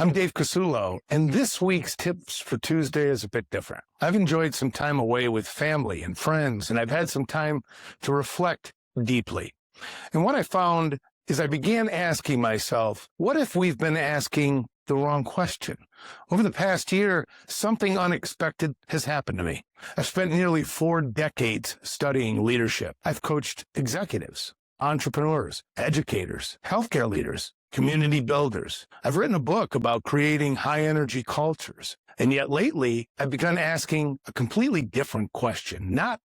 I'm Dave Casullo, and this week's Tips for Tuesday is a bit different. I've enjoyed some time away with family and friends, and I've had some time to reflect deeply. And what I found is I began asking myself, what if we've been asking the wrong question? Over the past year, something unexpected has happened to me. I've spent nearly 4 decades studying leadership. I've coached executives, entrepreneurs, educators, healthcare leaders, community builders. I've written a book about creating high-energy cultures. And yet lately, I've begun asking a completely different question. Not,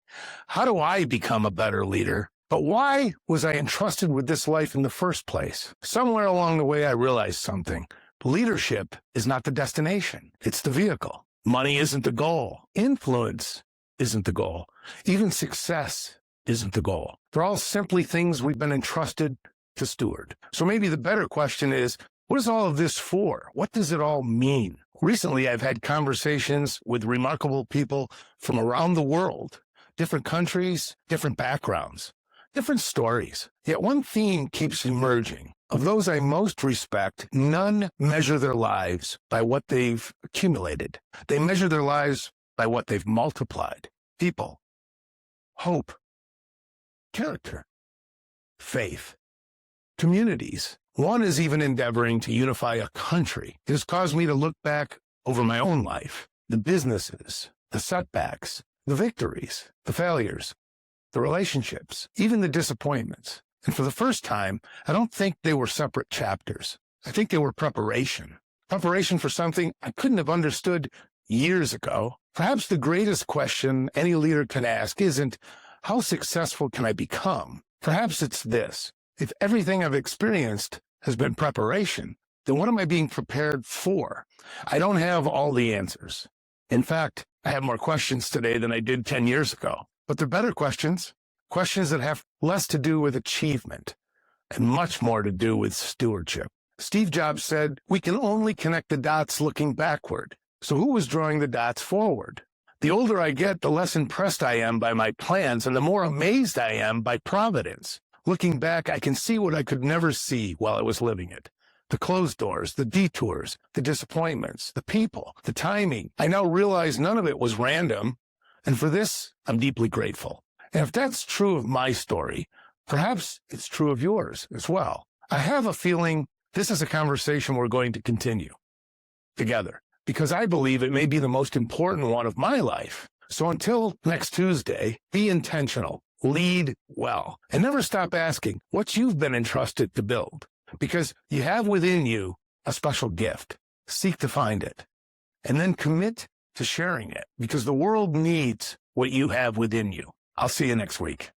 how do I become a better leader? But why was I entrusted with this life in the first place? Somewhere along the way, I realized something. Leadership is not the destination. It's the vehicle. Money isn't the goal. Influence isn't the goal. Even success isn't the goal. They're all simply things we've been entrusted to steward. So maybe the better question is, what is all of this for? What does it all mean? Recently, I've had conversations with remarkable people from around the world, different countries, different backgrounds, different stories. Yet one theme keeps emerging. Of those I most respect, none measure their lives by what they've accumulated. They measure their lives by what they've multiplied. People, hope, character, faith, communities. One is even endeavoring to unify a country. It has caused me to look back over my own life, the businesses, the setbacks, the victories, the failures, the relationships, even the disappointments. And for the first time, I don't think they were separate chapters. I think they were preparation. Preparation for something I couldn't have understood years ago. Perhaps the greatest question any leader can ask isn't, how successful can I become? Perhaps it's this. If everything I've experienced has been preparation, then what am I being prepared for? I don't have all the answers. In fact, I have more questions today than I did 10 years ago. But they're better questions, questions that have less to do with achievement and much more to do with stewardship. Steve Jobs said, we can only connect the dots looking backward. So who was drawing the dots forward? The older I get, the less impressed I am by my plans and the more amazed I am by providence. Looking back, I can see what I could never see while I was living it. The closed doors, the detours, the disappointments, the people, the timing. I now realize none of it was random. And for this, I'm deeply grateful. And if that's true of my story, perhaps it's true of yours as well. I have a feeling this is a conversation we're going to continue together because I believe it may be the most important one of my life. So until next Tuesday, be intentional, lead well, and never stop asking what you've been entrusted to build because you have within you a special gift. Seek to find it and then commit to sharing it because the world needs what you have within you. I'll see you next week.